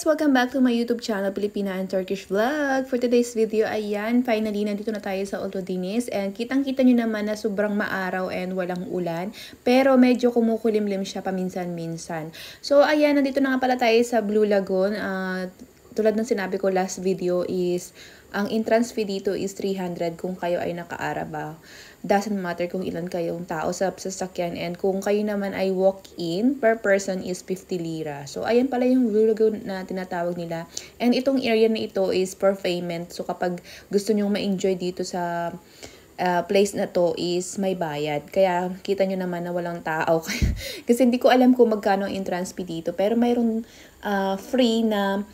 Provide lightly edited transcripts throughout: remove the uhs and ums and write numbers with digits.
guys! Welcome back to my YouTube channel, Pilipina and Turkish Vlog. For today's video, ayan, finally, nandito na tayo sa Olodines. And kitang-kita nyo naman na sobrang maaraw and walang ulan. Pero medyo kumukulimlim siya paminsan-minsan. So, ayan, nandito na nga pala tayo sa Blue Lagoon. Tulad ng sinabi ko last video is, ang entrance fee dito is 300 kung kayo ay naka-Araba. Doesn't matter kung ilan kayong tao sa sasakyan, and kung kayo naman ay walk-in, per person is 50 lira. So, ayan pala yung Blue Lagoon na tinatawag nila. And itong area na ito is for payment. So, kapag gusto nyong ma-enjoy dito sa place na to is may bayad. Kaya kita nyo naman na walang tao. Kasi hindi ko alam kung magkano ang entrance fee dito. Pero mayroong free na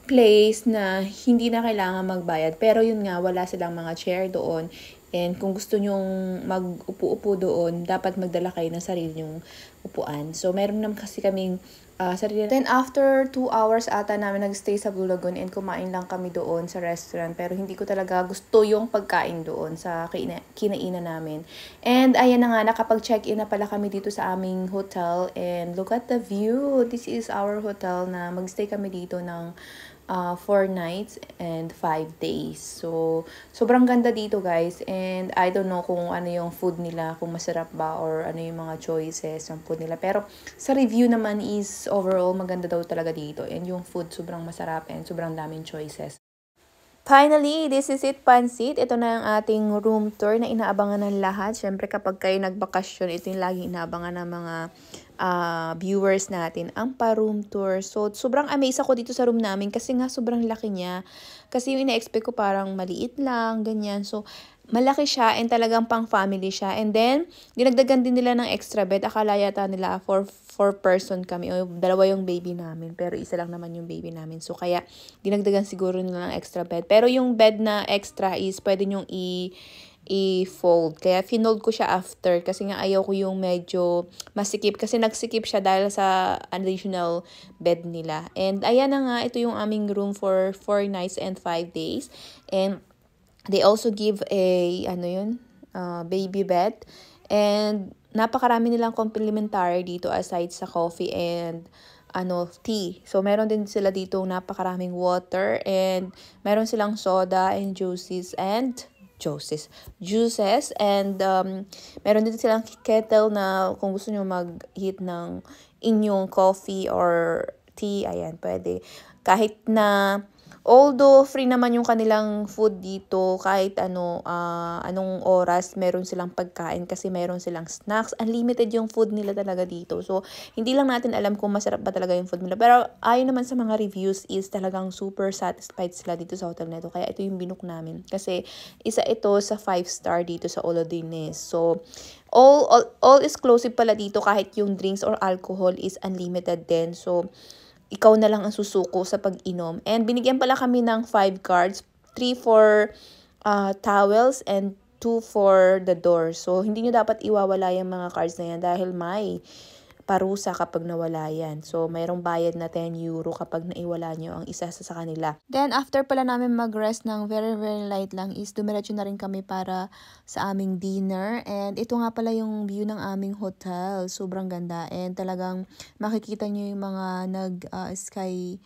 place na hindi na kailangan magbayad. Pero yun nga, wala silang mga chair doon. And kung gusto nyong mag-upo-upo doon, dapat magdala kayo ng sarili nyong upuan. So, meron naman kasi kaming sarili. Then, after 2 hours ata namin nag-stay sa Blue Lagoon and kumain lang kami doon sa restaurant. Pero hindi ko talaga gusto yung pagkain doon sa kinainan namin. And, ayan na nga, nakapag-check-in na pala kami dito sa aming hotel. And look at the view. This is our hotel na mag-stay kami dito ng 4 nights and 5 days. So, sobrang ganda dito guys. And I don't know kung ano yung food nila, kung masarap ba or ano yung mga choices ng food nila. Pero sa review naman is overall maganda daw talaga dito. And yung food sobrang masarap and sobrang daming choices. Finally, this is it, Pansit. Ito na ang ating room tour na inaabangan ng lahat. Siyempre kapag kayo nagbakasyon, ito yung laging inaabangan ng mga viewers natin, ang pa-room tour. So, sobrang amazed ako dito sa room namin kasi nga sobrang laki niya. Kasi yung ina-expect ko parang maliit lang, ganyan. So, malaki siya and talagang pang-family siya. And then, dinagdagan din nila ng extra bed. Akala yata nila for 4 person kami. O, 2 yung baby namin. Pero isa lang naman yung baby namin. So, kaya dinagdagan siguro nila ng extra bed. Pero yung bed na extra is pwede nyong i-fold. Kaya finold ko siya after kasi nga ayaw ko yung medyo masikip kasi nagsikip siya dahil sa additional bed nila. And ayan na nga, ito yung aming room for 4 nights and 5 days. And they also give a baby bed. And napakarami nilang complimentary dito aside sa coffee and tea. So, meron din sila dito napakaraming water and meron silang soda and juices and meron din silang kettle na kung gusto nyo mag-heat ng inyong coffee or tea, ayan, pwede. Kahit na, although free naman yung kanilang food dito, kahit anong oras, meron silang pagkain kasi meron silang snacks. Unlimited yung food nila talaga dito. So, hindi lang natin alam kung masarap ba talaga yung food nila. Pero, ayon naman sa mga reviews is talagang super satisfied sila dito sa hotel na ito. Kaya ito yung binook namin. Kasi, isa ito sa 5-star dito sa Olodines. So, all exclusive pala dito kahit yung drinks or alcohol is unlimited din. So, ikaw na lang ang susuko sa pag-inom. And binigyan pala kami ng 5 cards. 3 for towels and 2 for the door. So, hindi nyo dapat iwawala yung mga cards na yan dahil may parusa kapag nawala yan. So, mayroong bayad na 10 euro kapag naiwala nyo ang isa sa kanila. Then, after pala namin mag-rest ng very, very light lang is dumiretso na rin kami para sa aming dinner. And ito nga pala yung view ng aming hotel. Sobrang ganda. And talagang makikita nyo yung mga nag-sky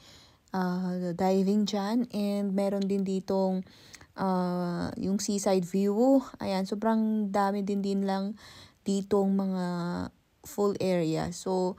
diving dyan. And meron din ditong yung seaside view. Ayan, sobrang dami din lang ditong mga full area. So,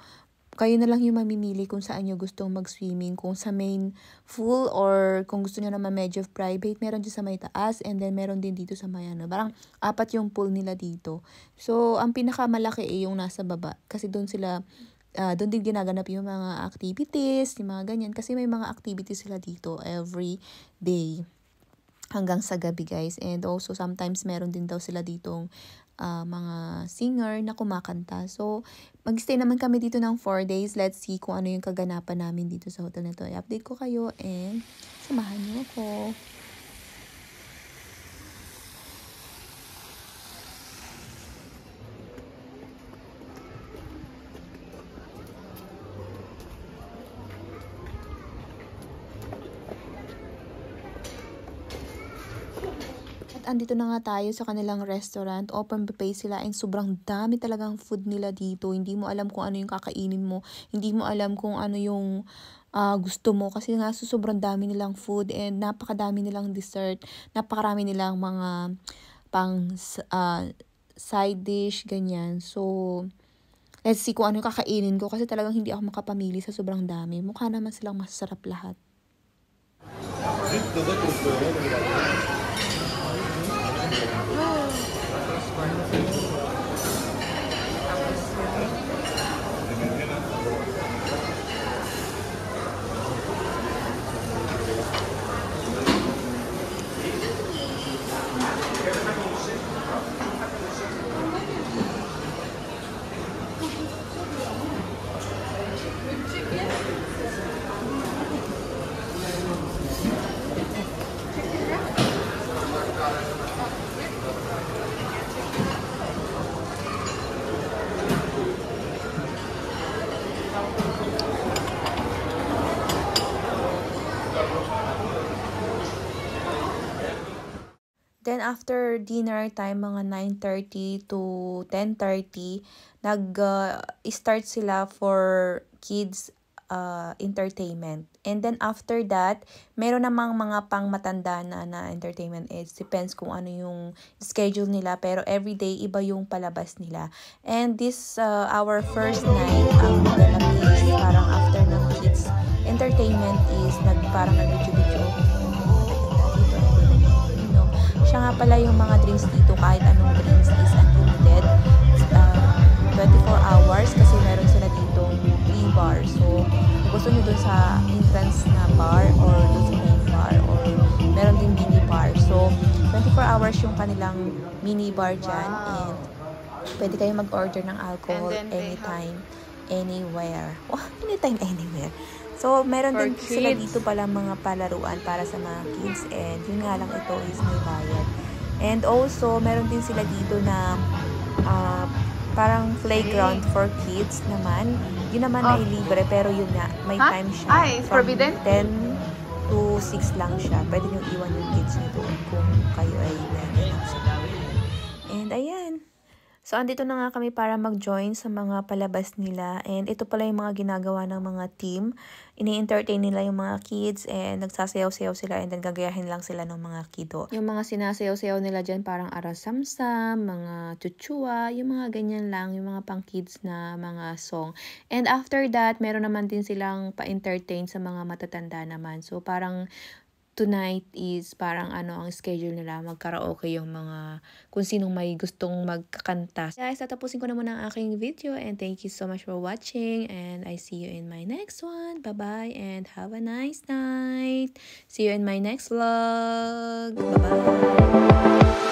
kayo na lang yung mamimili kung saan nyo gustong mag-swimming. Kung sa main pool or kung gusto nyo naman medyo private, meron dyan sa may taas and then meron din dito sa may parang 4 yung pool nila dito. So, ang pinakamalaki yung nasa baba. Kasi doon din ginaganap yung mga activities, yung mga ganyan. Kasi may mga activities sila dito every day hanggang sa gabi guys. And also sometimes meron din daw sila ditong mga singer na kumakanta. So, mag-stay naman kami dito ng 4 days. Let's see kung ano yung kaganapan namin dito sa hotel na to. I-update ko kayo and samahan niyo ako. At andito na nga tayo sa kanilang restaurant. Open buffet sila and sobrang dami talagang food nila dito. Hindi mo alam kung ano yung kakainin mo. Hindi mo alam kung ano yung gusto mo kasi nga sobrang dami nilang food and napakadami nilang dessert, napakarami nilang mga side dish, ganyan. So, let's see kung ano yung kakainin ko kasi talagang hindi ako makapamili sa sobrang dami. Mukha naman silang masarap lahat. Then after dinner time, mga 9:30 to 10:30, nag-start sila for kids entertainment. And then after that, meron namang mga pangmatanda na entertainment. It depends kung ano yung schedule nila. Pero everyday, iba yung palabas nila. And this, our first night, ang naganap is parang after ng kids entertainment is parang nag-video-video. Siya nga pala yung mga drinks dito, kahit anong drinks is unlimited. 24 hours kasi meron sila dito free bar. So, gusto nyo dun sa entrance na bar or dun sa main bar or meron din mini bar. So, 24 hours yung kanilang mini bar dyan and pwede kayong mag-order ng alcohol anytime, anywhere. Oh, anytime, anywhere. So, meron din sila dito pala mga palaruan para sa mga kids and yun nga lang ito is may bayad. And also, meron din sila dito na parang playground for kids naman. Yun naman ay libre pero yun nga, may time siya. From 10 to 6 lang siya. Pwede nyo iwan yung kids nyo doon kung kayo ay ready lang sila. And ayan. So, andito na nga kami para mag-join sa mga palabas nila. And ito pala yung mga ginagawa ng mga team. Ini-entertain nila yung mga kids and nagsasayaw-sayaw sila and then gagayahin lang sila ng mga kido. Yung mga sinasayaw-sayaw nila dyan parang arasamsam, mga chuchua, yung mga ganyan lang, yung mga pang-kids na mga song. And after that, meron naman din silang pa-entertain sa mga matatanda naman. So, parang tonight is parang ang schedule nila, mag-karaoke yung mga kung sinong may gustong magkakanta. Guys, tatapusin ko na muna ang aking video and thank you so much for watching and I see you in my next one. Bye-bye and have a nice night. See you in my next vlog. Bye-bye.